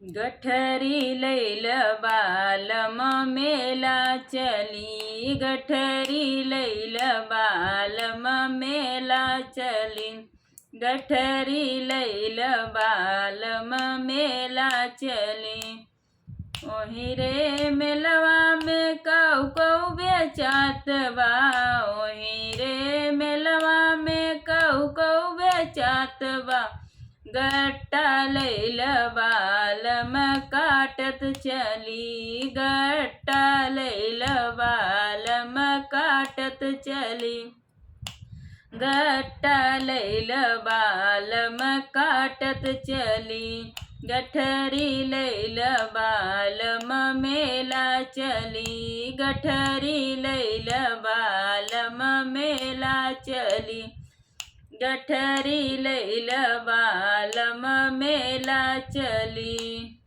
गठरी लैल बालम मेला चली, गठरी लैल बालम मेला चली, गठरी लैल बालम मेला चली। ओही रे मेलवा में कौ कौ बेचात बा, ओही रे मेलवा में कौ कौ बेचात बा। गट्टा लैल बालम काटत चली, गट्टा लैल बालम काटत चली, गट्टा लैल बालम काटत चली। गठरी लैल बालम मेला चली, गठरी लैल बालम मेला चली, गठरी लैल बालम मेला चली।